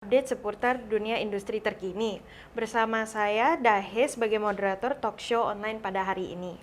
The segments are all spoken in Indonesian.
update seputar dunia industri terkini. Bersama saya, Dahe, sebagai moderator talk show online pada hari ini.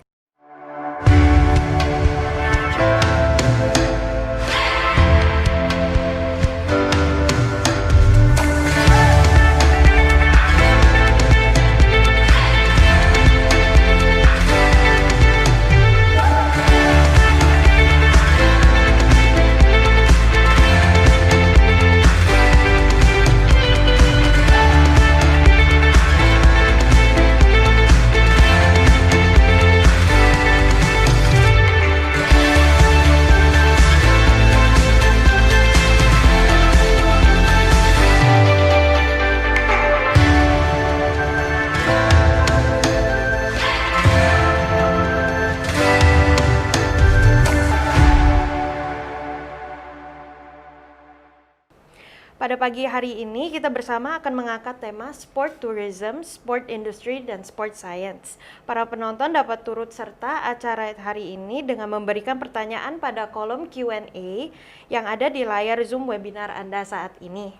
Pada pagi hari ini kita bersama akan mengangkat tema Sport Tourism, Sport Industry, dan Sport Science. Para penonton dapat turut serta acara hari ini dengan memberikan pertanyaan pada kolom Q&A yang ada di layar Zoom webinar Anda saat ini.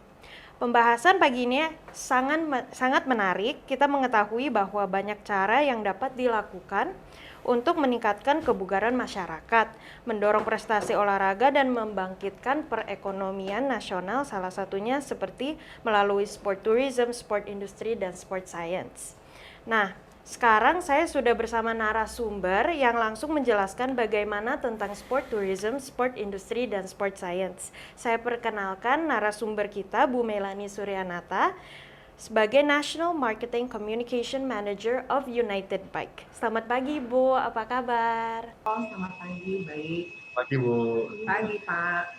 Pembahasan pagi ini sangat menarik. Kita mengetahui bahwa banyak cara yang dapat dilakukan untuk meningkatkan kebugaran masyarakat, mendorong prestasi olahraga dan membangkitkan perekonomian nasional, salah satunya seperti melalui sport tourism, sport industry, dan sport science. Nah, sekarang saya sudah bersama narasumber yang langsung menjelaskan bagaimana tentang sport tourism, sport industry, dan sport science. Saya perkenalkan narasumber kita, Bu Melanie Suryanata, sebagai National Marketing Communication Manager of United Bike. Selamat pagi, Bu. Apa kabar? Selamat pagi, baik. Pagi, Bu. Pagi, Pak.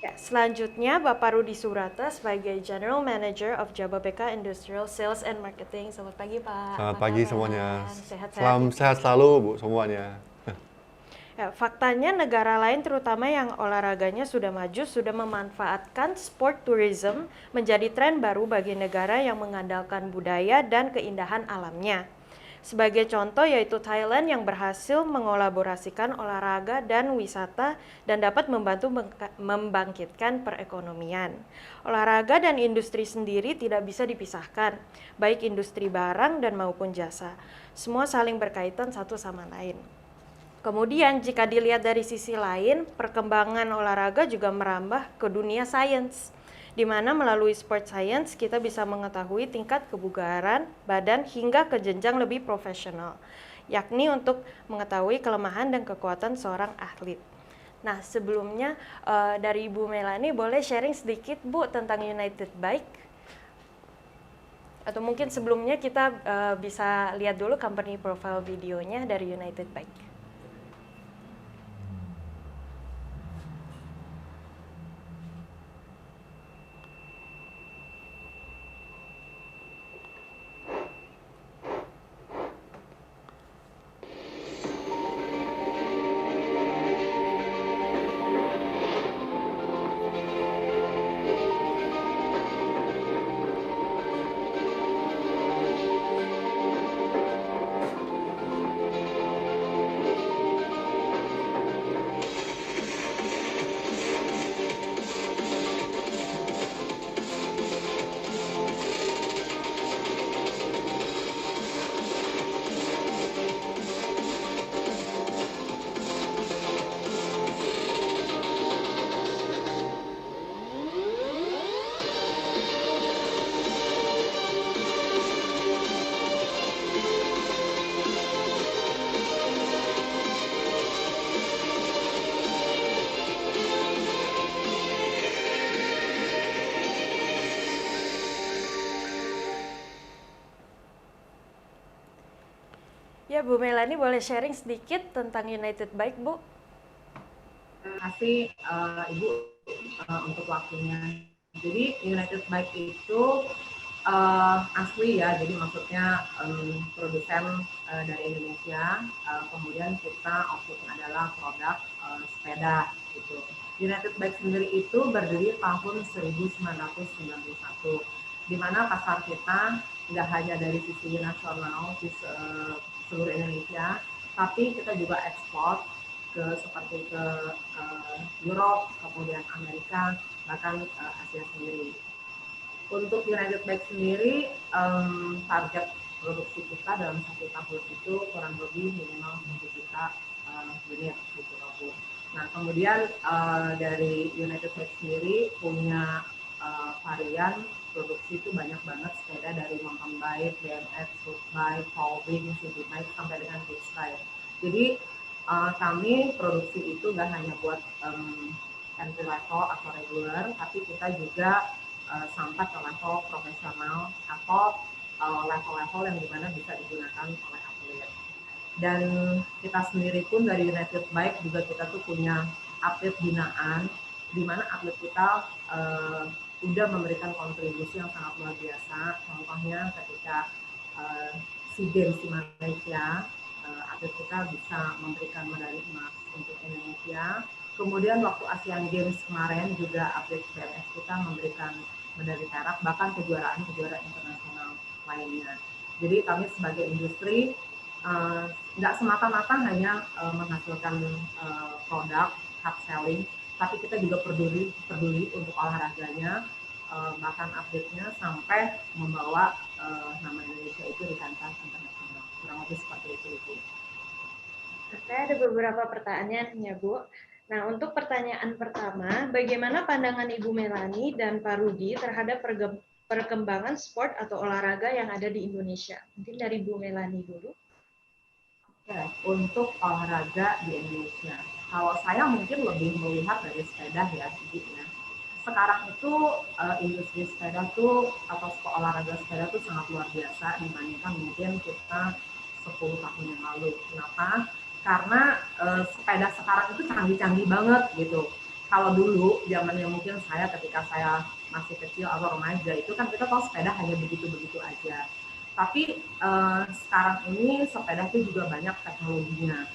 Ya, selanjutnya Bapak Rudi Surata sebagai General Manager of Jababeka Industrial Sales and Marketing. Selamat pagi, Pak. Selamat pagi kabar? semuanya. Sehat-sehat. Sehat selalu, Bu, semuanya. Ya, faktanya negara lain terutama yang olahraganya sudah maju sudah memanfaatkan sport tourism menjadi tren baru bagi negara yang mengandalkan budaya dan keindahan alamnya. Sebagai contoh yaitu Thailand yang berhasil mengolaborasikan olahraga dan wisata dan dapat membantu membangkitkan perekonomian. Olahraga dan industri sendiri tidak bisa dipisahkan, baik industri barang dan maupun jasa. Semua saling berkaitan satu sama lain. Kemudian jika dilihat dari sisi lain, perkembangan olahraga juga merambah ke dunia sains, di mana melalui sport science kita bisa mengetahui tingkat kebugaran badan hingga ke jenjang lebih profesional, yakni untuk mengetahui kelemahan dan kekuatan seorang atlet. Nah, sebelumnya dari Ibu Melanie boleh sharing sedikit, Bu, tentang United Bike? Atau mungkin sebelumnya kita bisa lihat dulu company profile videonya dari United Bike. Ya, Bu Melanie boleh sharing sedikit tentang United Bike, Bu? Terima kasih Ibu untuk waktunya. Jadi United Bike itu asli ya, jadi maksudnya produsen dari Indonesia. Kemudian kita outputnya adalah produk sepeda gitu. United Bike sendiri itu berdiri tahun 1991, di mana pasar kita tidak hanya dari sisi nasional di seluruh Indonesia, tapi kita juga ekspor seperti ke Europe, kemudian Amerika, bahkan Asia sendiri. Untuk United Bike sendiri, target produksi kita dalam 1 tahun itu kurang lebih minimal 1 juta unit gitu loh Bu. Nah kemudian dari United Bike sendiri punya varian produksi itu banyak banget sepeda dari mountain bike, BMX, road bike, towing, city bike sampai dengan kids bike. Jadi kami produksi itu nggak hanya buat entry level atau regular, tapi kita juga sampai ke level profesional atau level-level yang dimana bisa digunakan oleh atlet. Dan kita sendiri pun dari United Bike juga kita tuh punya atlet binaan, di mana atlet kita udah memberikan kontribusi yang sangat luar biasa. Contohnya ketika SEA Games di Malaysia, atlet kita bisa memberikan medali emas untuk Indonesia. Kemudian waktu Asian Games kemarin juga atlet BMX kita memberikan medali perak, bahkan kejuaraan-kejuaraan internasional lainnya. Jadi kami sebagai industri nggak semata-mata hanya menghasilkan produk hard selling, tapi kita juga peduli untuk olahraganya, bahkan atletnya sampai membawa nama Indonesia itu di kancah internasional. Kurang lebih seperti itu. Saya ada beberapa pertanyaan ya Bu. Nah, untuk pertanyaan pertama, bagaimana pandangan Ibu Melani dan Pak Rudi terhadap perkembangan sport atau olahraga yang ada di Indonesia? Mungkin dari Bu Melani dulu. Oke, untuk olahraga di Indonesia, kalau saya mungkin lebih melihat dari sepeda ya, gitu ya. Sekarang itu industri sepeda tuh atau olahraga sepeda tuh sangat luar biasa dibandingkan mungkin kita 10 tahun yang lalu. Kenapa? Karena sepeda sekarang itu canggih-canggih banget gitu. Kalau dulu zamannya mungkin saya ketika saya masih kecil atau remaja itu kan kita tahu sepeda hanya begitu-begitu aja. Tapi sekarang ini sepeda itu juga banyak teknologinya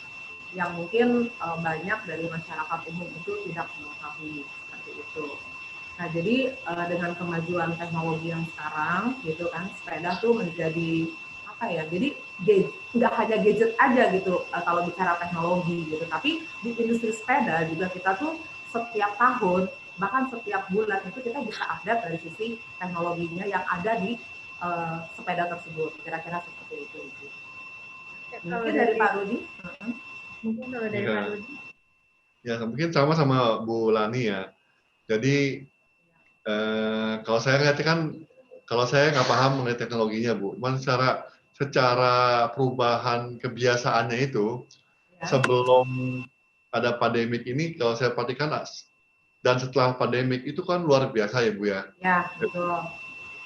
yang mungkin banyak dari masyarakat umum itu tidak mengetahui seperti itu. Nah, jadi dengan kemajuan teknologi yang sekarang gitu kan, sepeda tuh menjadi apa ya? Jadi nggak hanya gadget aja gitu kalau bicara teknologi gitu, tapi di industri sepeda juga kita tuh setiap tahun bahkan setiap bulan itu kita bisa update dari sisi teknologinya yang ada di sepeda tersebut. Kira-kira seperti itu. Mungkin dari Pak Rudi. Mungkin kalau dari Pak Rudi. Ya, mungkin sama Bu Lani ya. Jadi kalau saya ngeliatnya kan, kalau saya nggak paham mengenai teknologinya Bu, cuman secara perubahan kebiasaannya itu ya. Sebelum ada pandemik ini, kalau saya perhatikan dan setelah pandemik itu kan luar biasa ya Bu ya. Ya betul.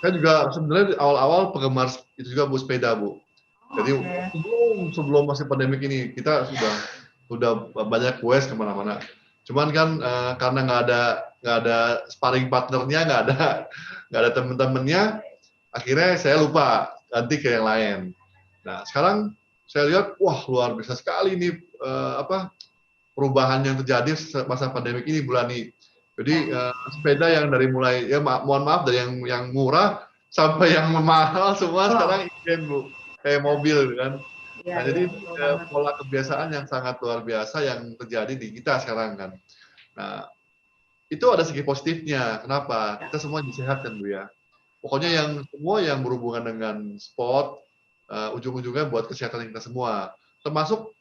Saya juga sebenarnya di awal-awal penggemar itu juga Bu sepeda Bu. Jadi sebelum masih pandemik ini kita sudah banyak quest kemana-mana. Cuman kan karena nggak ada sparring partnernya, nggak ada teman-temannya, akhirnya saya lupa ganti ke yang lain. Nah sekarang saya lihat wah luar biasa sekali nih perubahan yang terjadi masa pandemik ini bulan ini. Jadi sepeda yang dari mulai ya mohon maaf dari yang murah sampai yang mahal semua sekarang ingin Bu, kayak mobil kan. Nah, jadi pola kebiasaan yang sangat luar biasa yang terjadi di kita sekarang kan. Nah, itu ada segi positifnya. Kenapa? Kita semua disehatkan Bu ya. Pokoknya semua yang berhubungan dengan sport, ujung-ujungnya buat kesehatan kita semua. Termasuk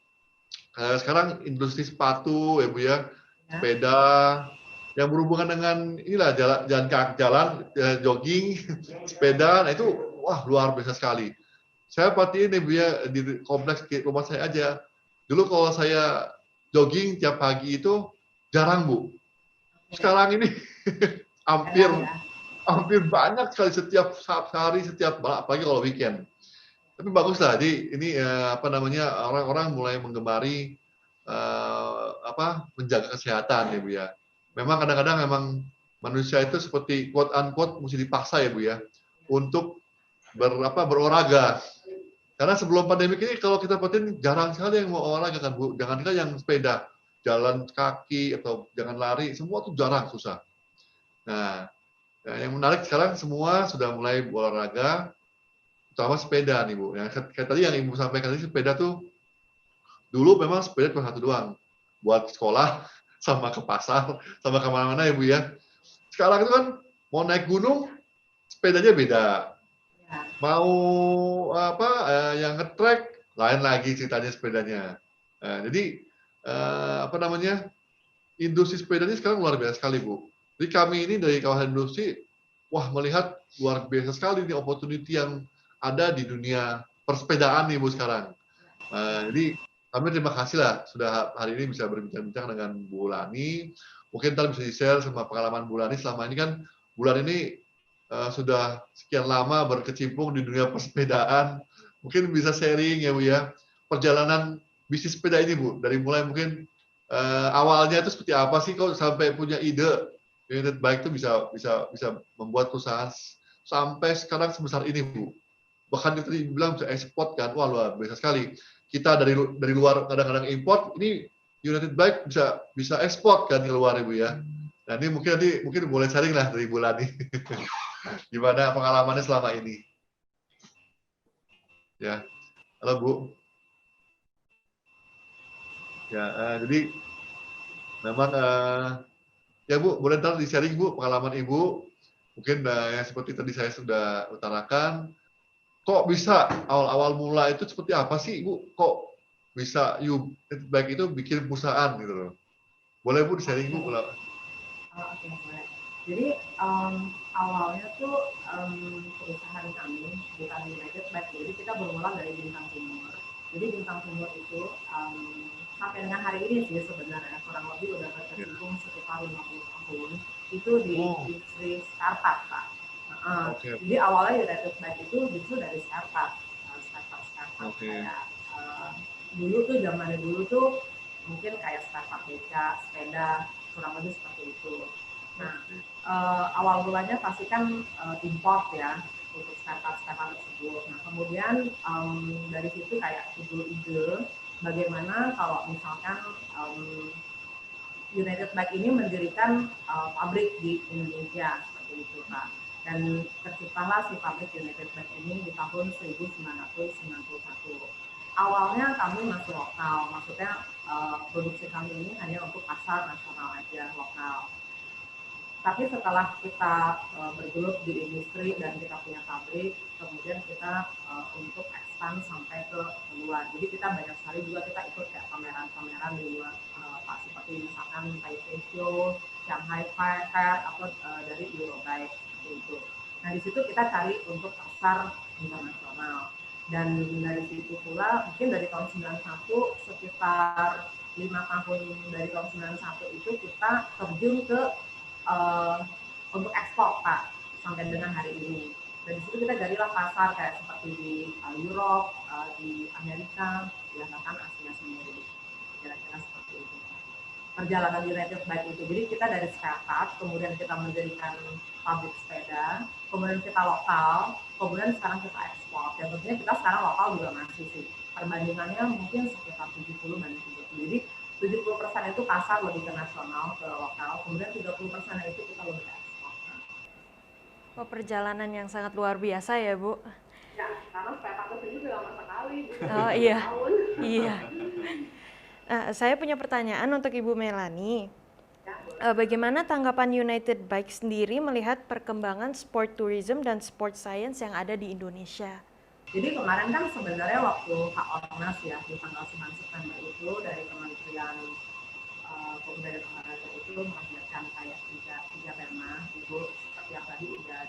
sekarang industri sepatu ya Bu ya, sepeda, yang berhubungan dengan inilah jalan jogging, sepeda, nah itu wah luar biasa sekali. Saya perhatiin nih Bu ya, di kompleks rumah saya aja. Dulu kalau saya jogging tiap pagi itu jarang Bu. Sekarang ini hampir banyak sekali setiap hari, setiap apalagi kalau weekend. Tapi bagus lah, jadi ini orang-orang mulai menggemari menjaga kesehatan ya Bu ya. Memang kadang-kadang memang manusia itu seperti quote unquote mesti dipaksa ya Bu ya untuk berolahraga. Karena sebelum pandemi ini kalau kita perhatiin jarang sekali yang mau olahraga kan Bu. Jangan kita yang sepeda, jalan kaki atau jangan lari, semua tuh jarang, susah. Nah, yang menarik sekarang semua sudah mulai olahraga, terutama sepeda nih Bu. Kayak tadi yang Ibu sampaikan tadi sepeda tuh dulu memang sepeda cuma satu doang, buat sekolah sama ke pasar sama kemana-mana ya Bu ya. Sekarang itu kan mau naik gunung sepedanya beda. Ya. Mau apa yang nge-track lain lagi ceritanya sepedanya. Jadi apa namanya? Industri sepeda ini sekarang luar biasa sekali, Bu. Jadi kami ini dari kawasan industri, wah melihat luar biasa sekali nih opportunity yang ada di dunia persepedaan nih, Bu, sekarang. Jadi kami terima kasih lah sudah hari ini bisa berbincang-bincang dengan Bu Lani. Mungkin ntar bisa di-share sama pengalaman Bu Lani selama ini kan Bu Lani ini sudah sekian lama berkecimpung di dunia persepedaan. Mungkin bisa sharing ya Bu ya, perjalanan bisnis sepeda ini Bu, dari mulai mungkin awalnya itu seperti apa sih kok sampai punya ide United Bike itu bisa membuat perusahaan sampai sekarang sebesar ini Bu. Bahkan tadi bilang bisa ekspor kan, wah luar biasa sekali. Kita dari luar kadang-kadang import, ini United Bike bisa ekspor kan ke luar Ibu ya. Nah ini mungkin boleh sharing lah dari bulan ini. Gimana pengalamannya selama ini? Ya, halo Bu. Ya, jadi memang ya Bu, boleh ntar di-sharing Bu pengalaman Ibu. Mungkin yang seperti tadi saya sudah utarakan. Kok bisa awal-awal mula itu seperti apa sih Bu? Kok bisa United Bike itu bikin perusahaan gitu loh? Boleh Bu di-sharing Bu? Oke, boleh. Jadi awalnya tuh perusahaan kami bukan United Bike, jadi kita bermula dari Bintang Timur. Jadi Bintang Timur itu sampai dengan hari ini sih sebenarnya kurang lebih udah berkecimpung sekitar 50 tahun itu di industri startup Pak. Jadi awalnya United Bike itu justru dari startup kayak dulu tuh zamannya dulu tuh mungkin kayak startup beca, sepeda, kurang lebih seperti itu. Nah, awal mulanya pasti kan import ya untuk startup tersebut. Nah, kemudian dari situ kayak timbul ide bagaimana kalau misalkan United Bike ini mendirikan pabrik di Indonesia seperti itu Pak. Dan terciptalah si pabrik United Bike ini di tahun 1991. Awalnya kami masih lokal, maksudnya produksi kami ini hanya untuk pasar nasional aja, lokal. Tapi setelah kita bergelut di industri dan kita punya pabrik, kemudian kita untuk expand sampai ke luar. Jadi kita banyak sekali juga kita ikut kayak pameran-pameran di luar, Pak, seperti misalkan Taipei Show, Shanghai Fair, atau dari Eurobike itu. Nah di situ kita cari untuk pasar internasional. Dan dari situ pula mungkin dari tahun 91 sekitar 5 tahun dari tahun 91 itu kita terjun ke untuk ekspor Pak sampai dengan hari ini. Dan di situ kita jadilah pasar kayak seperti di Europe, di Amerika, ya bahkan Asia sendiri. Kira-kira seperti itu. Perjalanan United Bike itu. Jadi kita dari startup, kemudian kita mendirikan pabrik sepeda, kemudian kita lokal, kemudian sekarang kita ekspor. Dan tentunya kita sekarang lokal juga masih sih. Perbandingannya mungkin sekitar 70 banding 30. Jadi 70% itu pasar lebih ke nasional, ke lokal, kemudian 30% itu kita lebih ke ekspor. Oh, perjalanan yang sangat luar biasa ya Bu. Ya, karena spare part sendiri udah lama sekali. Oh iya, iya. Saya punya pertanyaan untuk Ibu Melani. Bagaimana tanggapan United Bike sendiri melihat perkembangan sport tourism dan sport science yang ada di Indonesia? Jadi kemarin kan sebenarnya waktu Kak Ornas ya di tanggal 9 September itu dari Kementerian Pemuda dan Olahraga itu melahirkan kayak tiga tema itu seperti yang tadi udah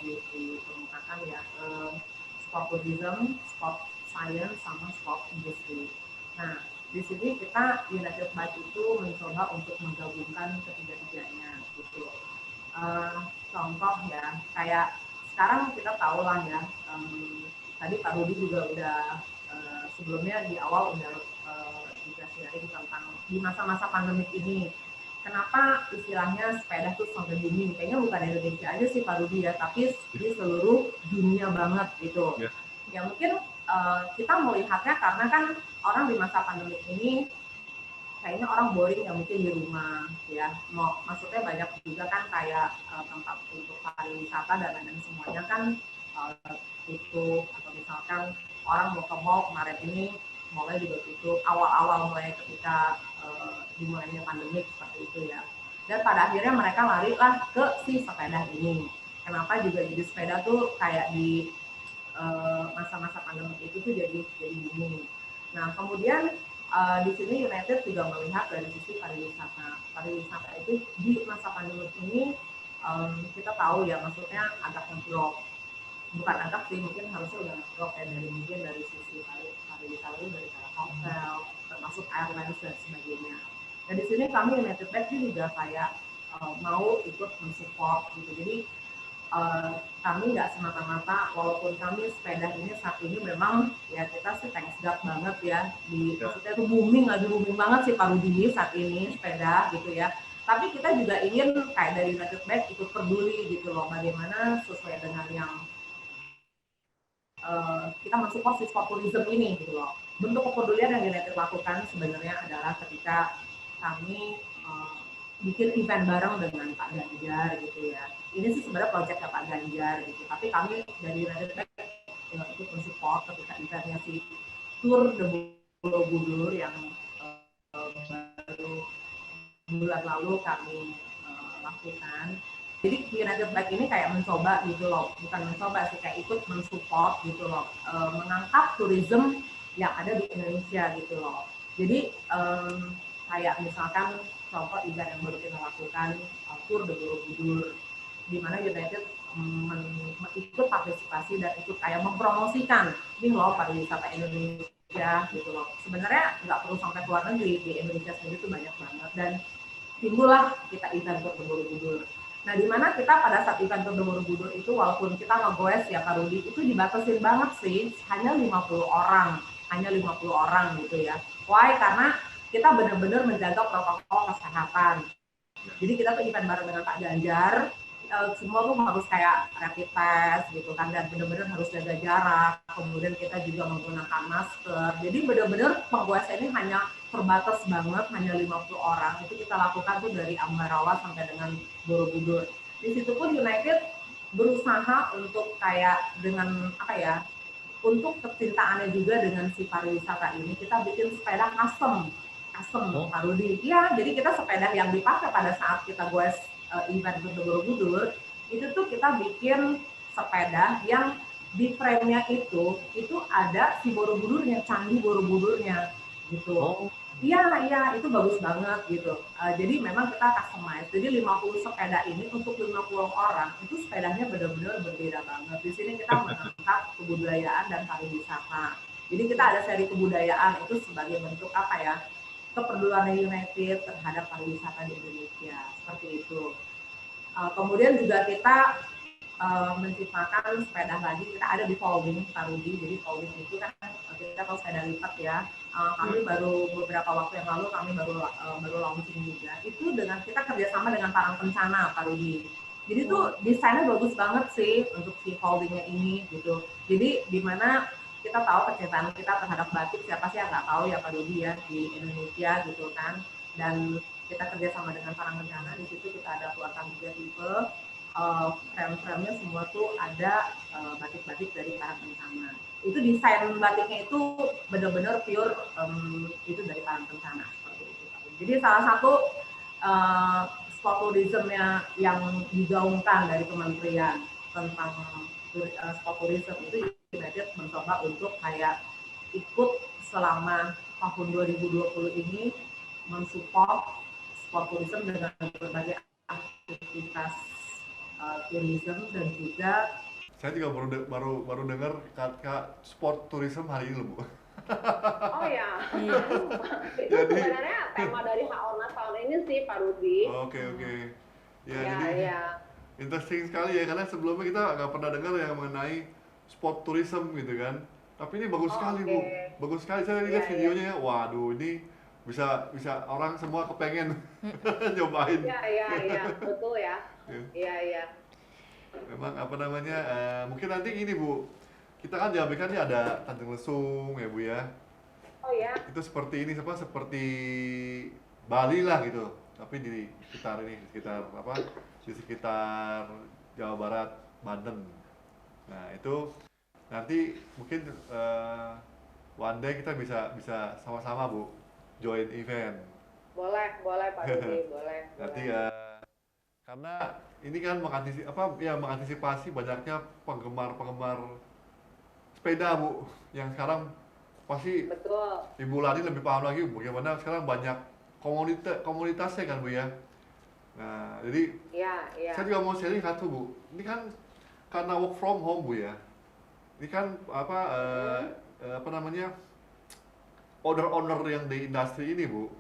dikemukakan ya, sport tourism, sport science, sama sport industry. Nah di sini kita United Bike itu mencoba untuk menggabungkan ketiga-tiganya gitu. Contoh ya kayak sekarang kita tahu lah ya, tadi Pak Rudi juga udah sebelumnya di awal udah juga sharing tentang di masa-masa pandemik ini kenapa istilahnya sepeda tuh sampai booming. Kayaknya bukan Indonesia aja sih Pak Rudi ya, tapi di seluruh dunia banget gitu. Ya mungkin kita melihatnya karena kan orang di masa pandemik ini kayaknya orang boring ya mungkin di rumah ya. Maksudnya banyak juga kan kayak tempat untuk pariwisata dan lain-lain semuanya kan tutup, atau misalkan orang mau ke mall kemarin ini mulai juga tutup awal-awal mulai ketika dimulainya pandemik seperti itu ya. Dan pada akhirnya mereka lari lah ke si sepeda ini kenapa juga jadi sepeda tuh kayak di masa-masa pandemi itu tuh jadi booming. Nah kemudian di sini United juga melihat dari sisi pariwisata. Pariwisata itu di masa pandemi ini kita tahu ya, maksudnya agak ngedrop. Bukan agak sih, mungkin harusnya udah ngedrop ya, dari mungkin dari sisi pariwisata itu dari kayak hotel, termasuk airlines dan sebagainya. Dan di sini kami United Bike juga kayak mau ikut mensupport gitu. Jadi kami nggak semata-mata, walaupun kami sepeda ini saat ini memang ya kita sih thanks God banget ya, maksudnya itu lagi booming banget sih Pak Rudi saat ini sepeda gitu ya. Tapi kita juga ingin kayak dari United Bike ikut peduli gitu loh, bagaimana sesuai dengan yang kita mensupport si sport tourism ini gitu loh. Bentuk kepedulian yang United lakukan sebenarnya adalah ketika kami bikin event bareng dengan Pak Ganjar gitu ya. Ini sih sebenarnya proyeknya Pak Ganjar gitu. Tapi kami dari United Bike ikut mensupport ketika eventnya si Tour de Borobudur yang baru bulan lalu kami lakukan. Jadi United Bike ini kayak mencoba gitu loh, bukan mencoba sih, kayak ikut mensupport gitu loh, mengangkat tourism yang ada di Indonesia gitu loh. Jadi kayak misalkan contoh event yang baru kita lakukan, Tour de Borobudur, di mana United ikut partisipasi dan ikut kayak mempromosikan ini loh pariwisata Indonesia gitu loh. Sebenarnya nggak perlu sampai ke luar negeri, di Indonesia sendiri itu banyak banget, dan timbullah kita event Tour de Borobudur. Nah, di mana kita pada saat event Tour de Borobudur itu, walaupun kita nge-goes ya Pak Rudi, itu dibatasin banget sih, hanya 50 orang gitu ya. Why? Karena kita benar-benar menjaga protokol kesehatan. Jadi kita tuh event bareng dengan Pak Ganjar, semua tuh harus kayak rapid test gitu kan, dan benar-benar harus jaga jarak. Kemudian kita juga menggunakan masker. Jadi benar-benar penggoesan ini hanya terbatas banget, hanya 50 orang. Itu kita lakukan tuh dari Ambarawa sampai dengan Borobudur. Di situ pun United berusaha untuk kayak dengan apa ya, untuk kecintaannya juga dengan si pariwisata ini, kita bikin sepeda custom Pak Rudi. Iya, jadi kita sepeda yang dipakai pada saat kita goes event Tour de Borobudur, itu tuh kita bikin sepeda yang di frame-nya itu ada si Borobudurnya, candi Borobudurnya gitu. Iya, itu bagus banget gitu. Jadi memang kita customize. Jadi 50 sepeda ini untuk 50 orang, itu sepedanya benar-benar berbeda banget. Di sini kita mengangkat kebudayaan dan pariwisata. Jadi kita ada seri kebudayaan itu sebagai bentuk apa ya, kepedulian United terhadap pariwisata di Indonesia, seperti itu. Kemudian juga kita menciptakan sepeda lagi, kita ada di folding Pak Rudi. Jadi folding itu kan kita tahu sepeda lipat ya. Kami baru beberapa waktu yang lalu kami baru launching juga. Itu dengan kita kerjasama dengan Parang Kencana Pak Rudi. Jadi tuh desainnya bagus banget sih untuk si foldingnya ini gitu. Jadi di mana kita tahu kecintaan kita terhadap batik, siapa sih yang nggak tahu ya Pak Rudi ya di Indonesia gitu kan. Dan kita kerjasama dengan Parang Kencana, di situ kita ada keluarkan 3 tipe. Frame-frame-nya semua tuh ada batik-batik dari Parang Kencana. Itu desain batiknya itu benar-benar pure itu dari Parang Kencana seperti itu. Jadi salah satu sport tourism-nya yang digaungkan dari kementerian tentang sport tourism itu, United mencoba untuk kayak ikut selama tahun 2020 ini mensupport sport tourism dengan berbagai aktivitas tourism, dan juga saya juga baru dengar kata sport tourism hari ini loh Bu. Oh ya, itu Jadi, sebenarnya tema dari HORNAS tahun ini sih Pak Rudi. Oke. Ya, Ya, jadi ya. interesting sekali ya, karena sebelumnya kita nggak pernah dengar yang mengenai sport tourism gitu kan. Tapi ini bagus sekali Bu, bagus sekali. Saya lihat Ya, videonya, waduh ini bisa orang semua kepengen nyobain. Ya, betul ya. Ya. Iya. Memang apa namanya, mungkin nanti gini Bu, kita kan di Amerika nih ada Tanjung Lesung ya Bu ya. Oh ya. Itu seperti ini, seperti Bali lah gitu, tapi di sekitar Jawa Barat, Banten. Nah itu nanti mungkin one day kita bisa sama-sama Bu join event. Boleh Pak Rudi, boleh. Nanti Karena ini kan mengantisipasi banyaknya penggemar-penggemar sepeda Bu, yang sekarang pasti Betul. Ibu Lani lebih paham lagi bagaimana sekarang banyak komunitasnya kan Bu ya. Nah, jadi Iya, iya. saya juga mau sharing satu Bu. Ini kan karena work from home Bu ya. Ini kan apa namanya, owner-owner yang di industri ini Bu,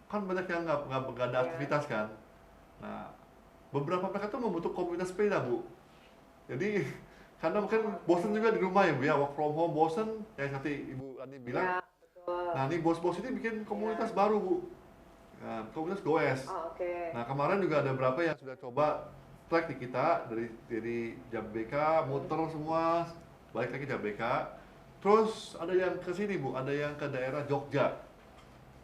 kan banyak yang nggak ada Iya. aktivitas kan. Nah, beberapa mereka tuh membentuk komunitas sepeda Bu. Jadi karena mungkin bosen juga di rumah ya Bu ya, work from home bosen, ya seperti Ibu Ani bilang. Iya, betul. Nah, ini bos-bos ini bikin komunitas baru Bu. Nah, komunitas goes. Oh, oke. Nah, kemarin juga ada beberapa yang sudah coba trek di kita dari Jabeka, muter semua, balik lagi Jabeka. Terus ada yang ke sini Bu, ada yang ke daerah Jogja.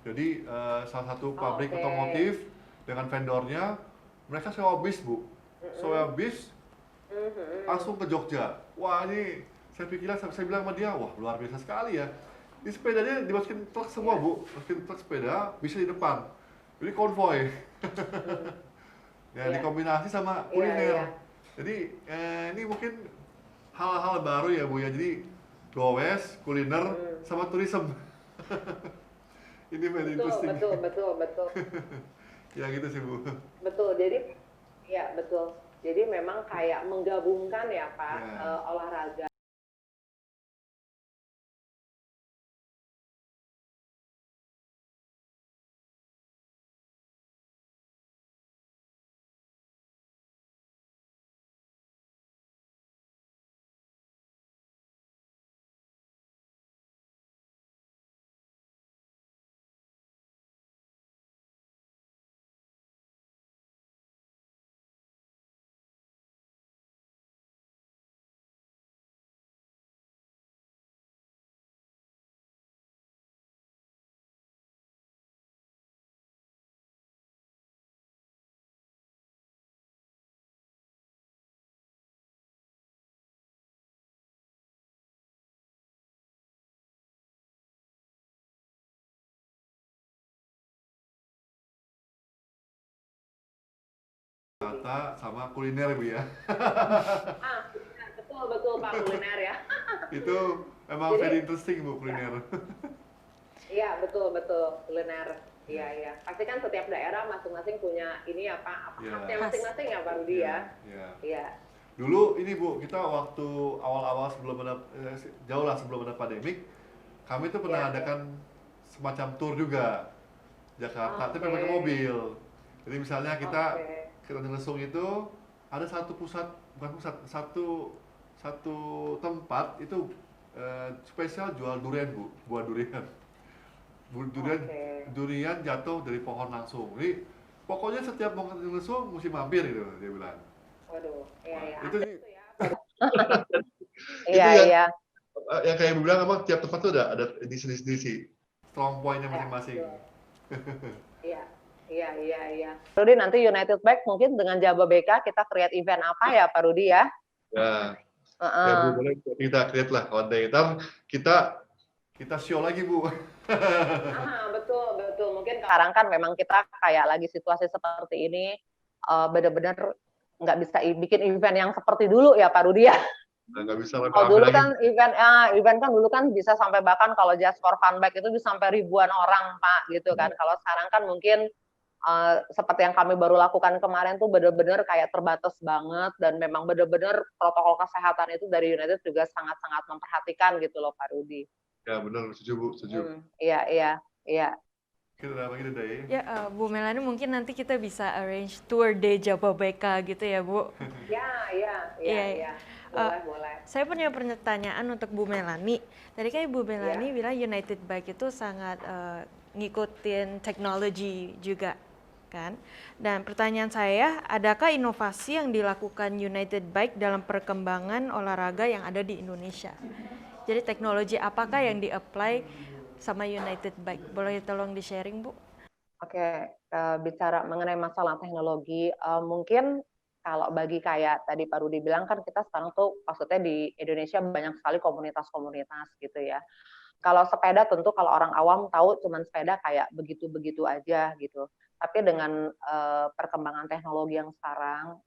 Jadi salah satu pabrik oke. otomotif dengan vendornya, mereka sewa bis Bu. Sewa bis Mhm. langsung ke Jogja. Wah ini saya bilang sama dia, wah luar biasa sekali ya. Ini sepedanya dimasukin truk semua Bu, masukin truk sepeda, bisa di depan. Jadi konvoy. Ya, Iya. dikombinasi sama Iya, kuliner. iya. Jadi ini mungkin hal-hal baru ya Bu ya. Jadi goes, kuliner, sama tourism. Ini very Betul, interesting. betul. Ya gitu sih Bu. Betul. Jadi, ya betul. Jadi memang kayak menggabungkan ya Pak, Ya. olahraga. Wisata sama kuliner Bu ya. Betul Pak, kuliner ya. Itu memang Jadi- very interesting Bu kuliner. Iya, betul kuliner. Iya. Pasti kan setiap daerah masing-masing punya ini ya Pak, Iya. khasnya masing-masing ya Pak Rudi ya. Iya. Iya. Dulu ini Bu, kita waktu awal-awal jauh lah sebelum ada pandemik, kami tuh pernah Iya. adakan semacam tour juga Jakarta, tapi pakai Oke. mobil. Jadi misalnya kita Oke. ke Lesung itu ada satu tempat itu spesial jual durian Bu, buah durian. Oke. Durian jatuh dari pohon langsung. Jadi pokoknya setiap mau ke Lesung mesti mampir gitu dia bilang. Waduh, iya. Itu Asik sih. tuh ya. Itu ya. Iya. Yang kayak Ibu bilang apa, tiap tempat tuh ada di sendiri-sendiri sih. Strong point-nya masing-masing. Iya. Rudi, nanti United Bike mungkin dengan Jababeka kita create event apa ya Pak Rudi ya? Ya, ya Bu, boleh kita create lah one day. Ntar Kita show lagi Bu. Betul. Mungkin sekarang kan memang kita kayak lagi situasi seperti ini, benar-benar nggak bisa bikin event yang seperti dulu ya Pak Rudi ya. nggak bisa Kalau rame-rame dulu lagi. kan event kan dulu kan bisa sampai bahkan kalau Just for Fun Bike itu bisa sampai ribuan orang Pak gitu kan. Kalau sekarang kan mungkin seperti yang kami baru lakukan kemarin tuh benar-benar kayak terbatas banget dan memang benar-benar protokol kesehatan itu dari United juga sangat-sangat memperhatikan gitu loh Pak Rudi. Ya benar, setuju Bu, setuju. Iya. Kita udah begitu deh. Ya, Bu Melani mungkin nanti kita bisa arrange tour de Jababeka gitu ya, Bu. Iya. Boleh. Saya punya pertanyaan untuk Bu Melani. Tadi kan Ibu Melani bilang United Bike itu sangat ngikutin teknologi juga, kan? Dan pertanyaan saya, adakah inovasi yang dilakukan United Bike dalam perkembangan olahraga yang ada di Indonesia? Jadi teknologi apakah yang di-apply sama United Bike? Boleh tolong di-sharing, Bu? Oke, bicara mengenai masalah teknologi, mungkin kalau bagi kayak tadi Pak Rudi bilang kan kita sekarang tuh maksudnya di Indonesia banyak sekali komunitas-komunitas gitu ya. Kalau sepeda tentu kalau orang awam tahu cuman sepeda kayak begitu-begitu aja gitu. Tapi dengan perkembangan teknologi yang sekarang,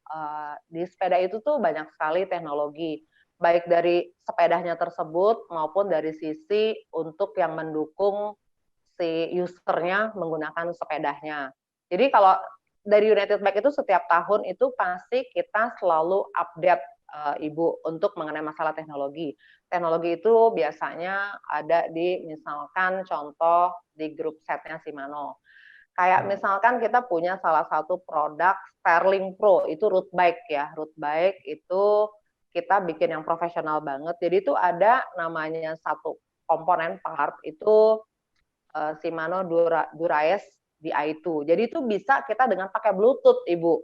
di sepeda itu tuh banyak sekali teknologi, baik dari sepedanya tersebut maupun dari sisi untuk yang mendukung si usernya menggunakan sepedanya. Jadi kalau dari United Bike itu setiap tahun itu pasti kita selalu update Ibu untuk mengenai masalah teknologi. Teknologi itu biasanya ada di misalkan contoh di grup setnya Shimano. Kayak misalkan kita punya salah satu produk Sterling Pro, itu road bike ya. Road bike itu kita bikin yang profesional banget. Jadi itu ada namanya satu komponen part itu Shimano Dura-Ace Di2. Jadi itu bisa kita dengan pakai Bluetooth, Ibu.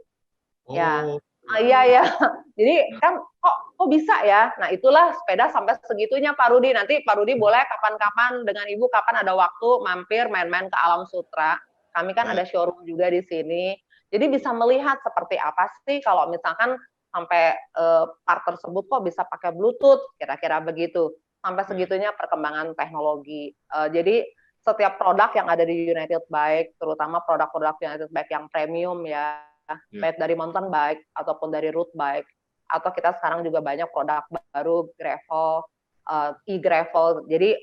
Ya. Oh, Iya ya. Jadi kan kok bisa ya? Nah, itulah sepeda sampai segitunya Pak Rudi. Nanti Pak Rudi boleh kapan-kapan dengan Ibu kapan ada waktu mampir main-main ke Alam Sutra. Kami kan ada showroom juga di sini. Jadi bisa melihat seperti apa sih kalau misalkan sampai part tersebut kok bisa pakai Bluetooth, kira-kira begitu. Sampai segitunya perkembangan teknologi. Jadi setiap produk yang ada di United Bike, terutama produk-produk United Bike yang premium ya, baik dari mountain bike ataupun dari road bike, atau kita sekarang juga banyak produk baru gravel, e-gravel. Jadi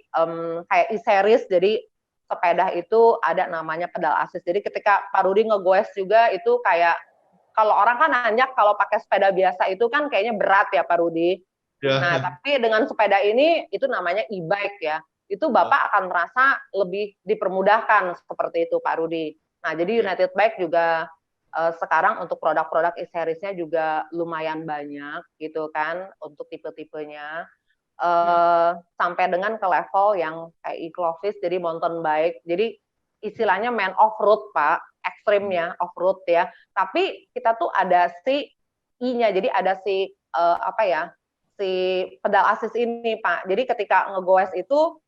kayak e-series, jadi sepeda itu ada namanya pedal assist. Jadi ketika Pak Rudi ngegoes juga itu kayak kalau orang kan nanjak kalau pakai sepeda biasa itu kan kayaknya berat ya Pak Rudi. Nah, tapi dengan sepeda ini itu namanya e-bike ya. Itu Bapak akan merasa lebih dipermudahkan seperti itu Pak Rudi. Nah, jadi United Bike juga sekarang untuk produk-produk e-seriesnya juga lumayan banyak gitu kan untuk tipe-tipenya. Sampai dengan ke level yang kayak e-Clovis, jadi mountain bike. Jadi istilahnya main off-road Pak, ekstrimnya off-road ya. Tapi kita tuh ada si I-nya, jadi ada si si pedal assist ini Pak. Jadi ketika ngegoes itu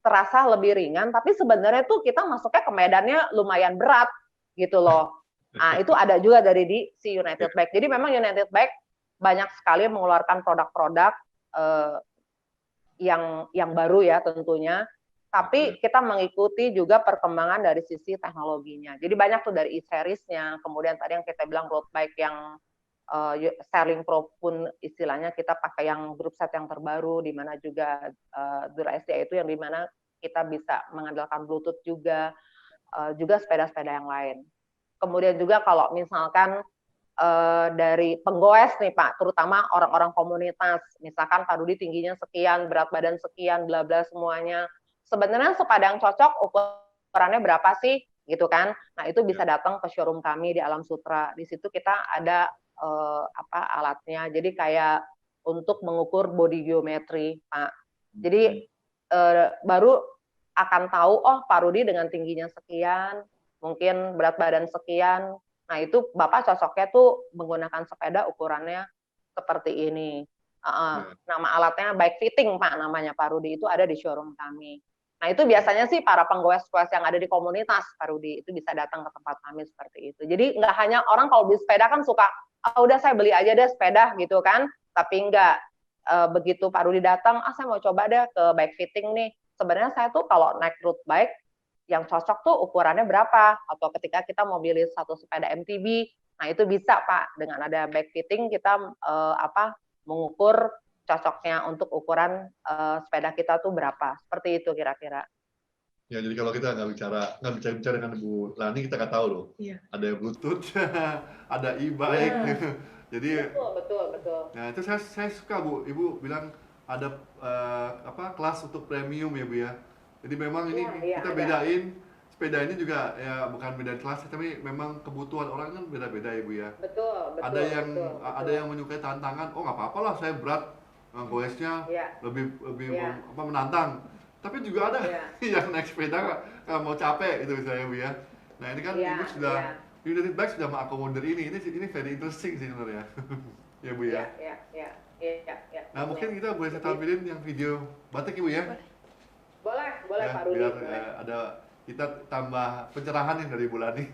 terasa lebih ringan, tapi sebenarnya tuh kita masuknya ke medannya lumayan berat gitu loh. Nah, itu ada juga dari di si United Bike. Jadi memang United Bike banyak sekali mengeluarkan produk-produk yang baru ya tentunya. Tapi kita mengikuti juga perkembangan dari sisi teknologinya. Jadi banyak tuh dari e-seriesnya, kemudian tadi yang kita bilang road bike yang Sterling Pro pun istilahnya kita pakai yang grup set yang terbaru, di mana juga Dura-Ace itu yang di mana kita bisa mengandalkan Bluetooth juga, juga sepeda-sepeda yang lain. Kemudian juga kalau misalkan dari penggoes nih Pak, terutama orang-orang komunitas, misalkan Pak Rudi tingginya sekian, berat badan sekian, bla bla semuanya. Sebenarnya sepeda yang cocok ukurannya berapa sih, gitu kan? Nah itu bisa datang ke showroom kami di Alam Sutra. Di situ kita ada alatnya. Jadi kayak untuk mengukur body geometry, Pak. Jadi baru akan tahu, oh Pak Rudi dengan tingginya sekian, mungkin berat badan sekian. Nah itu Bapak cocoknya tuh menggunakan sepeda ukurannya seperti ini. Nama alatnya bike fitting Pak, namanya Pak Rudi, itu ada di showroom kami. Nah itu biasanya sih para penggoes-goes yang ada di komunitas Pak Rudi itu bisa datang ke tempat kami seperti itu. Jadi nggak hanya orang kalau beli sepeda kan suka, udah saya beli aja deh sepeda gitu kan, tapi enggak. Begitu Pak Rudi datang, saya mau coba deh ke bike fitting nih. Sebenarnya saya tuh kalau naik road bike yang cocok tuh ukurannya berapa, atau ketika kita mau pilih satu sepeda MTB, nah itu bisa Pak, dengan ada bike fitting kita mengukur cocoknya untuk ukuran sepeda kita tuh berapa, seperti itu kira-kira. Ya, jadi kalau kita nggak bicara dengan Bu Lani, kita nggak tahu loh. Iya. Ada Bluetooth, ada e-bike. Jadi betul. Nah itu saya suka Bu, Ibu bilang ada kelas untuk premium ya Bu ya. Jadi memang ini kita bedain sepeda ini juga ya bukan beda kelas, tapi memang kebutuhan orang kan beda-beda ya Bu ya. Betul. Ada yang menyukai tantangan, oh nggak apa-apa lah saya berat, goesnya lebih menantang. Tapi juga ada yang naik sepeda nggak mau capek itu misalnya Bu ya. Nah ini kan Ibu sudah United Bike sudah mengakomodir ini very interesting sih sebenarnya. Ya Bu ya. Iya. Nah mungkin kita boleh tampilin yang video batik Ibu ya. Boleh Pak Rudi. Biar ada kita tambah pencerahan yang dari Bu Lani.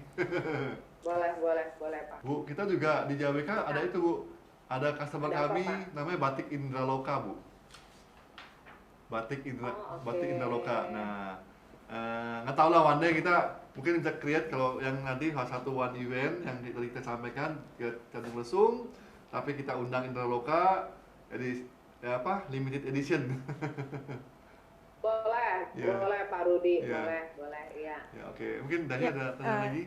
boleh Pak. Bu, kita juga di JBK ada itu Bu, ada customer kami namanya Batik Indraloka Bu. Batik Indraloka. Nah nggak tahu lah, one day kita mungkin bisa create kalau yang nanti salah satu one event yang tadi kita sampaikan ke Tanjung Lesung, tapi kita undang Interloka, jadi ya apa limited edition. Boleh, Iya. boleh Pak Rudi, Iya. boleh, iya. Ya oke, mungkin Dahi Ya, ada tanya lagi?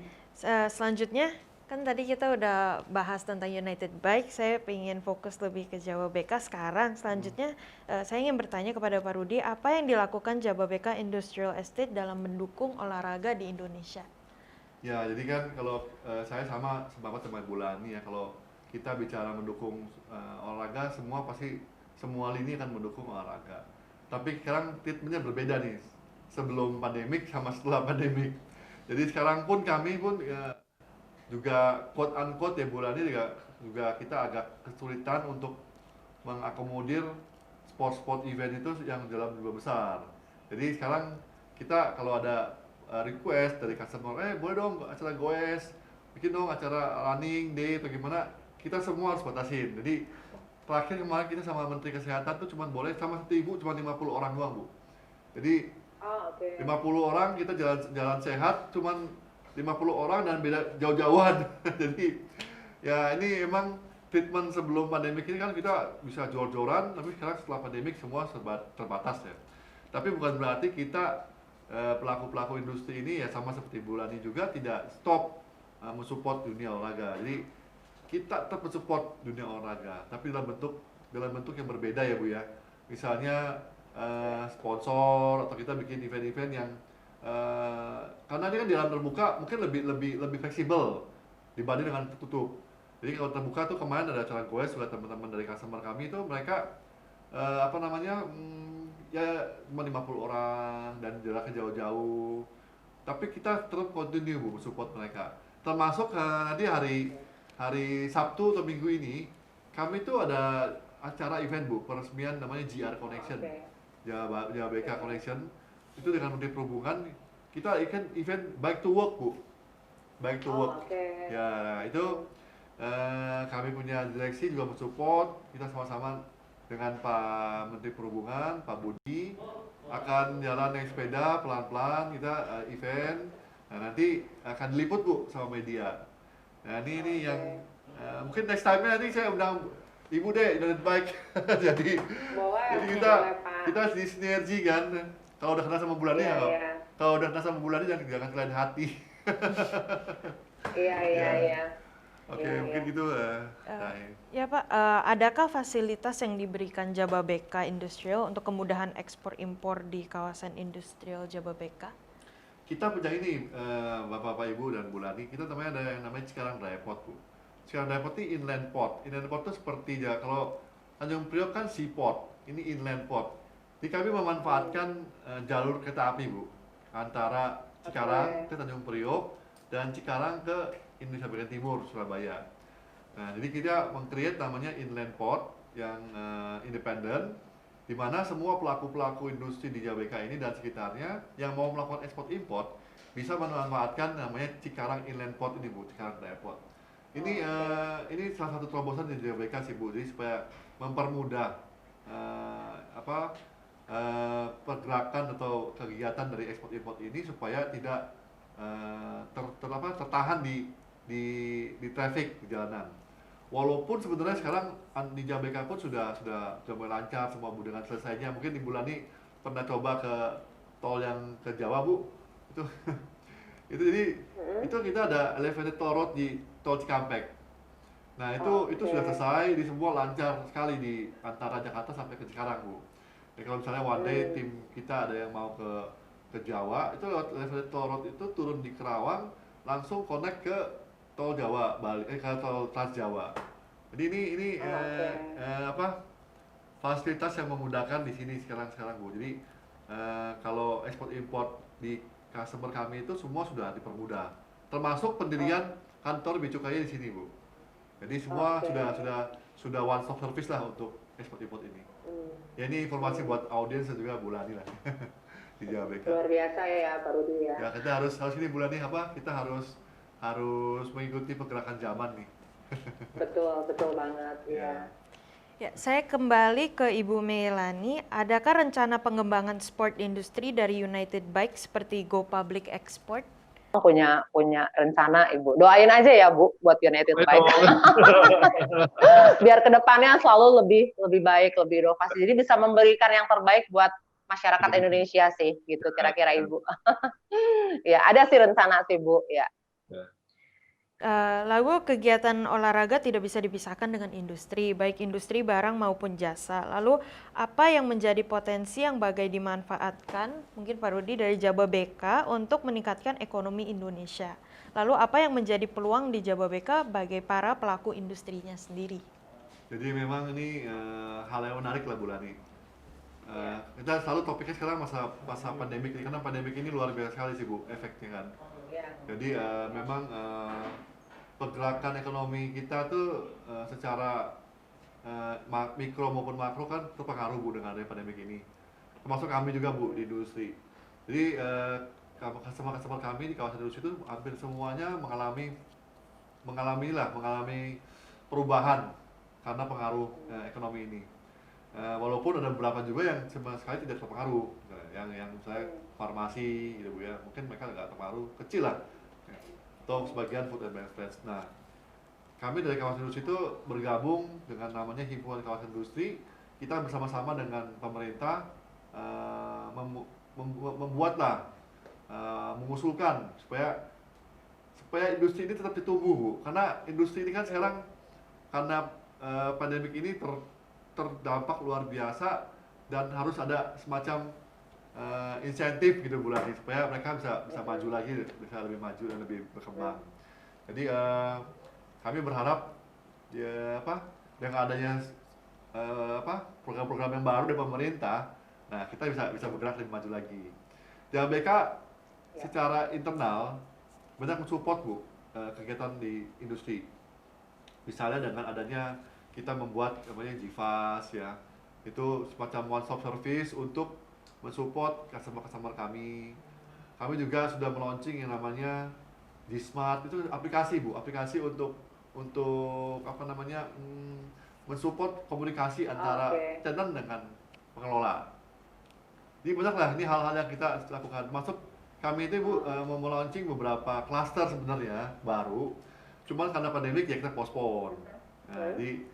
Selanjutnya, kan tadi kita udah bahas tentang United Bike, saya ingin fokus lebih ke Jababeka sekarang. Selanjutnya, saya ingin bertanya kepada Pak Rudi, apa yang dilakukan Jababeka Industrial Estate dalam mendukung olahraga di Indonesia? Ya, jadi kan kalau saya sama sependapat sama Bu Lani ya, kalau kita bicara mendukung olahraga, semua lini akan mendukung olahraga. Tapi sekarang treatmentnya berbeda nih, sebelum pandemik sama setelah pandemik. Jadi sekarang pun kami pun ya, juga quote unquote ya Bu Lani juga kita agak kesulitan untuk mengakomodir sport-sport event itu yang dalam jumlah besar. Jadi sekarang kita kalau ada request dari customer, boleh dong acara goes, bikin dong acara running day atau gimana, kita semua harus batasin. Jadi terakhir kemarin kita sama Menteri Kesehatan tuh cuma boleh sama satu ibu cuma 50 orang doang Bu. Jadi Oh, oke. 50 orang kita jalan sehat cuman 50 orang dan beda jauh-jauhan. Jadi ya ini emang treatment sebelum pandemik ini kan kita bisa jor-joran, tapi sekarang setelah pandemik semua serba terbatas ya. Tapi bukan berarti kita pelaku-pelaku industri ini ya sama seperti Bu Lani juga tidak stop mensupport dunia olahraga. Jadi kita tetap mensupport dunia olahraga, tapi dalam bentuk yang berbeda ya Bu ya. Misalnya sponsor atau kita bikin event-event yang karena ini kan di dalam terbuka mungkin lebih fleksibel dibanding dengan tertutup. Jadi kalau terbuka tuh kemarin ada acara goes juga teman-teman dari customer kami itu mereka ya cuma 50 orang dan jaraknya jauh-jauh. Tapi kita terus continue Bu support mereka. Termasuk nanti hari Sabtu atau Minggu ini kami tuh ada acara event Bu, peresmian namanya GR Connection. Oke. Jababeka Connection itu dengan Menteri Perhubungan kita event Bike to Work Bu. Bike to Work. Oke. Ya, nah, itu kami punya direksi juga mensupport, kita sama-sama dengan Pak Menteri Perhubungan, Pak Budi akan jalan naik sepeda pelan-pelan kita event. Nah, nanti akan diliput Bu sama media. Nah, ini yang mungkin next time-nya nanti saya undang Ibu deh, United Bike. jadi Boleh, jadi boleh, Pak. kita di sinergi kan. Kalau udah kenal sama bulannya Iya, ya, iya. kalau udah kenal sama bulannya jangan kalian hati. Iya, iya. Oke, Iya, mungkin iya. gitu Dahi. Ya Pak, adakah fasilitas yang diberikan Jababeka Industrial untuk kemudahan ekspor impor di kawasan industrial Jababeka? Kita punya ini Bapak Ibu dan Bu Lani, kita namanya ada yang namanya Cikarang Dry Port Bu. Cikarang Dry Port ini inland port. Inland port itu seperti ya kalau Tanjung Priok kan seaport, ini inland port. Jadi kami memanfaatkan jalur kereta api Bu antara Cikarang ke Tanjung Priok dan Cikarang ke Indonesia bagian timur Surabaya. Nah, jadi kita meng-create namanya inland port yang independen, di mana semua pelaku-pelaku industri di Jababeka ini dan sekitarnya yang mau melakukan ekspor import bisa memanfaatkan namanya Cikarang Inland Port ini Bu, Cikarang Dry Port. Ini salah satu terobosan di Jababeka sih Bu, jadi supaya mempermudah pergerakan atau kegiatan dari ekspor import ini supaya tidak tertahan di traffic di jalanan. Walaupun sebenarnya sekarang di Jababeka pun sudah mulai lancar semua Bu dengan selesainya. Mungkin di bulan ini pernah coba ke tol yang ke Jawa Bu, itu itu jadi itu kita ada elevated toll road di tol Cikampek. Nah itu sudah selesai, di semua lancar sekali di antara Jakarta sampai ke Cikarang Bu. Jadi kalau misalnya one day tim kita ada yang mau ke Jawa, itu lewat elevated toll road itu turun di Kerawang langsung connect ke tol Jawa ke tol Trans Jawa. Jadi ini fasilitas yang memudahkan di sini sekarang Bu. Jadi kalau ekspor import di customer kami itu semua sudah dipermudah. Termasuk pendirian kantor Bea Cukai di sini Bu. Jadi semua sudah one stop service lah untuk ekspor import ini. Ya ini informasi buat audiens dan juga Bu Lani lah di Jababeka. Luar biasa ya Pak Rudi ya. Ya kita harus ini Bu Lani kita harus mengikuti pergerakan zaman nih. Betul banget Ya. ya. Ya, saya kembali ke Ibu Melani. Adakah rencana pengembangan sport industry dari United Bike seperti Go Public Export? Punya rencana Ibu. Doain aja ya Bu buat United Ayo Bike. dong. Biar kedepannya selalu lebih baik, lebih inovasi. Jadi bisa memberikan yang terbaik buat masyarakat Indonesia sih, gitu kira-kira Ibu. Ya, ada sih rencana sih Bu. Ya. Lalu kegiatan olahraga tidak bisa dipisahkan dengan industri, baik industri barang maupun jasa. Lalu apa yang menjadi potensi yang bagai dimanfaatkan, mungkin Pak Rudi dari Jababeka untuk meningkatkan ekonomi Indonesia? Lalu apa yang menjadi peluang di Jababeka bagi para pelaku industrinya sendiri? Jadi memang ini hal yang menarik lah Bu Lani. Kita selalu topiknya sekarang masa pandemik ini, karena pandemik ini luar biasa sekali sih Bu efeknya kan. Jadi memang pergerakan ekonomi kita tuh secara mikro maupun makro kan terpengaruh Bu dengan adanya pandemik ini. Termasuk kami juga Bu di industri. Jadi customer kami di kawasan industri itu hampir semuanya mengalami perubahan karena pengaruh ekonomi ini. Walaupun ada beberapa juga yang sama sekali tidak terpengaruh, yang misalnya farmasi gitu Bu ya, mungkin mereka nggak terpengaruh, kecil lah, atau sebagian food and beverage. Nah, kami dari kawasan industri itu bergabung dengan namanya Himpunan Kawasan Industri. Kita bersama-sama dengan pemerintah membuatlah, mengusulkan supaya industri ini tetap ditumbuh Bu, karena industri ini kan sekarang karena pandemik ini terdampak luar biasa dan harus ada semacam insentif gitu Bu Lani, supaya mereka bisa maju lagi, bisa lebih maju dan lebih berkembang. Jadi kami berharap ya dengan adanya program-program yang baru dari pemerintah, nah kita bisa bergerak lebih maju lagi. JBK secara internal banyak mensupport Bu kegiatan di industri. Misalnya dengan adanya kita membuat namanya GFAS ya, itu semacam one stop service untuk mensupport customer kami. Kami juga sudah meluncing yang namanya G-Smart, itu aplikasi Bu, aplikasi untuk mensupport komunikasi antara tenant dengan pengelola. Jadi banyak lah ini hal-hal yang kita lakukan. Masuk kami itu Bu mau launching beberapa klaster sebenarnya baru, cuman karena pandemik ya kita postpone. Nah, jadi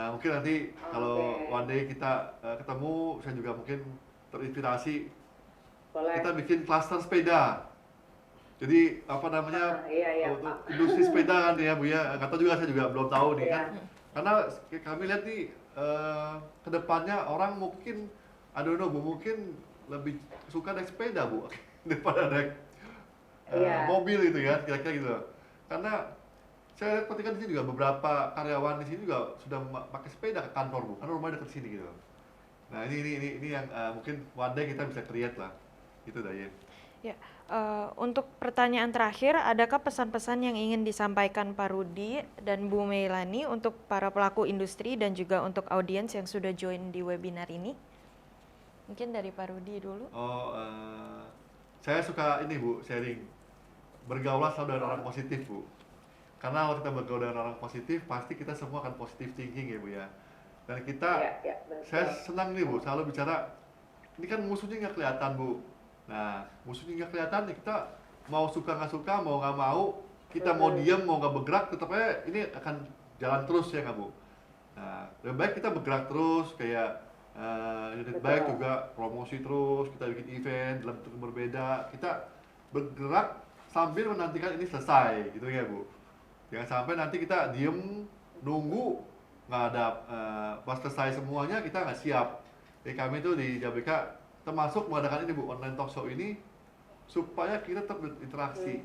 mungkin nanti kalau one day kita ketemu, saya juga mungkin terinspirasi. Kita bikin klaster sepeda. Jadi untuk industri sepeda kan ya Bu ya. Kata juga saya juga belum tahu nih kan. Karena kami lihat nih kedepannya orang mungkin Bu mungkin lebih suka naik sepeda Bu daripada naik mobil gitu ya, kira-kira gitu. Karena saya lihat kan di sini juga beberapa karyawan di sini juga sudah pakai sepeda ke kantor Bu, karena rumahnya dekat sini gitu. Nah ini yang mungkin one day kita bisa create lah, itu Dayen. Ya, untuk pertanyaan terakhir, adakah pesan-pesan yang ingin disampaikan Pak Rudi dan Bu Melani untuk para pelaku industri dan juga untuk audiens yang sudah join di webinar ini? Mungkin dari Pak Rudi dulu. Saya suka ini Bu, sharing. Bergaulah selalu dengan orang positif Bu. Karena kalau kita bergaul dengan orang positif, pasti kita semua akan positive thinking ya Bu ya. Dan kita, saya senang nih Bu, selalu bicara, ini kan musuhnya nggak kelihatan Bu. Nah, musuhnya nggak kelihatan, kita mau suka nggak suka, mau nggak mau, kita mau diam, mau nggak bergerak, tetap aja ini akan jalan terus ya nggak Bu. Nah, lebih baik kita bergerak terus, kayak United Bike juga promosi terus, kita bikin event dalam bentuk berbeda, kita bergerak sambil menantikan ini selesai, gitu ya Bu. Jangan sampai nanti kita diem, nunggu, nggak ada, pas selesai semuanya kita nggak siap. Jadi kami tuh di JBK termasuk mengadakan ini Bu, online talk show ini, supaya kita tetap berinteraksi.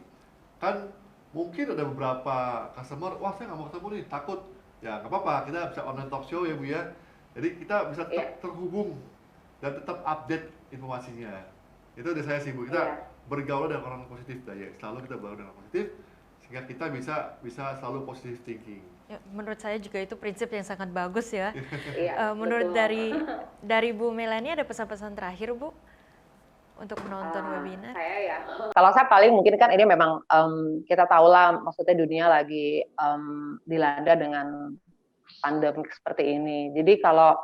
Kan mungkin ada beberapa customer, wah saya nggak mau ketemu nih, takut. Ya nggak apa-apa, kita bisa online talk show ya Bu ya. Jadi kita bisa tetap terhubung dan tetap update informasinya. Itu dari saya sih Bu, kita bergaul dengan orang positif ya. Selalu kita bergaul dengan orang positif, sehingga kita bisa selalu positive thinking. Ya, menurut saya juga itu prinsip yang sangat bagus ya. Iya, Menurut dari Bu Melani ada pesan-pesan terakhir Bu untuk menonton webinar? Saya ya. Kalau saya paling mungkin kan ini memang kita tahu lah, maksudnya dunia lagi dilanda dengan pandemi seperti ini. Jadi kalau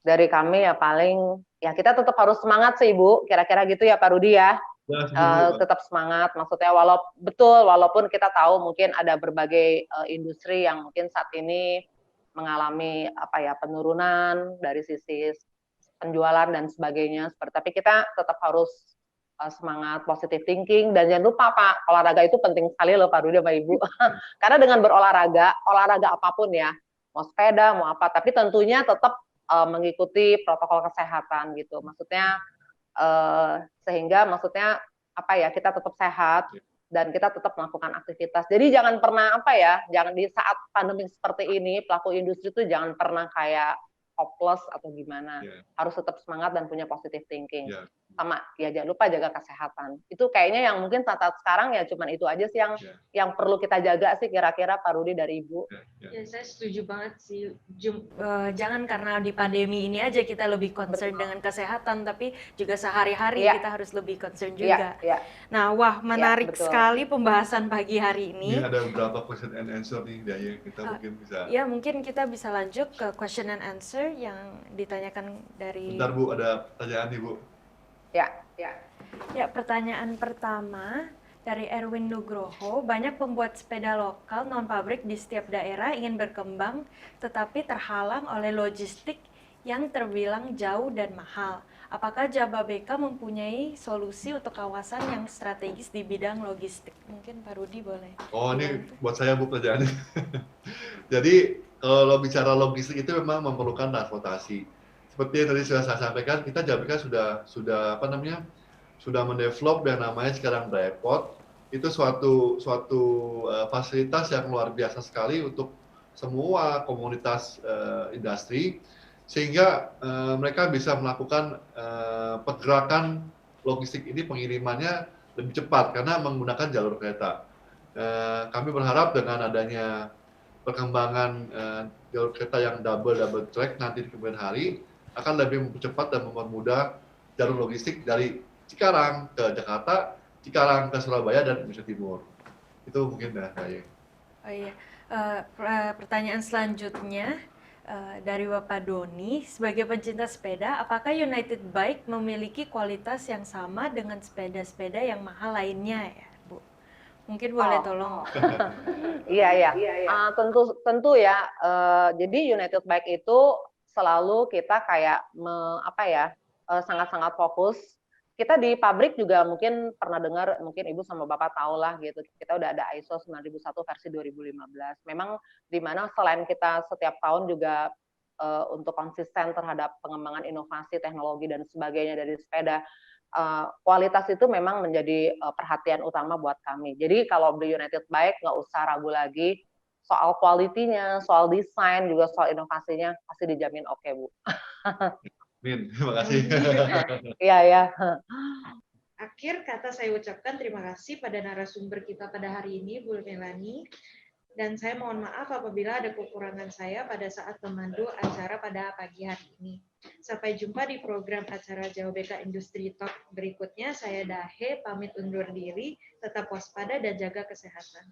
dari kami ya paling ya kita tetap harus semangat sih Ibu, kira-kira gitu ya Pak Rudi ya. Ya, setuju, Pak. Tetap semangat, maksudnya walaupun kita tahu mungkin ada berbagai industri yang mungkin saat ini mengalami apa ya penurunan dari sisi penjualan dan sebagainya, tapi kita tetap harus semangat, positive thinking, dan jangan lupa Pak, olahraga itu penting sekali loh Pak Rudi Pak Ibu. Karena dengan olahraga apapun ya, mau sepeda, mau apa, tapi tentunya tetap mengikuti protokol kesehatan gitu. Maksudnya sehingga maksudnya apa ya, kita tetap sehat dan kita tetap melakukan aktivitas. Jadi jangan pernah jangan di saat pandemi seperti ini pelaku industri itu jangan pernah kayak hopeless atau gimana. Harus tetap semangat dan punya positive thinking. Sama ya jangan lupa jaga kesehatan. Itu kayaknya yang mungkin saat sekarang ya cuman itu aja sih yang perlu kita jaga sih kira-kira Pak Rudi dari Ibu. Ya, saya setuju banget sih. Jangan karena di pandemi ini aja kita lebih concern dengan kesehatan, tapi juga sehari-hari kita harus lebih concern juga. Nah, wah menarik sekali pembahasan pagi hari ini. Ini ada beberapa question and answer nih, Daya. Kita mungkin bisa. Ya, mungkin kita bisa lanjut ke question and answer yang ditanyakan dari. Bentar Bu, ada pertanyaan nih Bu. Ya, pertanyaan pertama dari Erwin Nugroho, banyak pembuat sepeda lokal non-pabrik di setiap daerah ingin berkembang, tetapi terhalang oleh logistik yang terbilang jauh dan mahal. Apakah Jababeka mempunyai solusi untuk kawasan yang strategis di bidang logistik? Mungkin Pak Rudi boleh. Oh, ini buat saya Bu pertanyaannya. Jadi, kalau bicara logistik itu memang memerlukan transportasi. Seperti yang tadi sudah saya sampaikan, kita Jababeka sudah mendevelop yang namanya sekarang Dryport. Itu suatu fasilitas yang luar biasa sekali untuk semua komunitas industri, sehingga mereka bisa melakukan pergerakan logistik ini, pengirimannya lebih cepat karena menggunakan jalur kereta. Kami berharap dengan adanya perkembangan jalur kereta yang double track nanti di kemudian hari akan lebih mempercepat dan mempermudah jalur logistik dari Cikarang ke Jakarta, Cikarang ke Surabaya dan Indonesia Timur. Itu mungkin saya. Oh iya, pertanyaan selanjutnya dari Bapak Doni, sebagai pencinta sepeda, apakah United Bike memiliki kualitas yang sama dengan sepeda-sepeda yang mahal lainnya ya, Bu? Mungkin boleh tolong. Iya. Tentu ya. Jadi United Bike itu selalu kita kayak sangat-sangat fokus. Kita di pabrik juga mungkin pernah dengar, mungkin Ibu sama Bapak tahu lah gitu, kita udah ada ISO 9001 versi 2015. Memang di mana selain kita setiap tahun juga untuk konsisten terhadap pengembangan inovasi, teknologi, dan sebagainya dari sepeda, kualitas itu memang menjadi perhatian utama buat kami. Jadi kalau beli United Bike nggak usah ragu lagi, soal kualitinya, soal desain, juga soal inovasinya, pasti dijamin oke, Bu. Amin, terima kasih. Iya. Akhir kata saya ucapkan terima kasih pada narasumber kita pada hari ini, Bu Melani. Dan saya mohon maaf apabila ada kekurangan saya pada saat memandu acara pada pagi hari ini. Sampai jumpa di program acara Jababeka Industri Talk berikutnya. Saya Dahe, pamit undur diri, tetap waspada dan jaga kesehatan.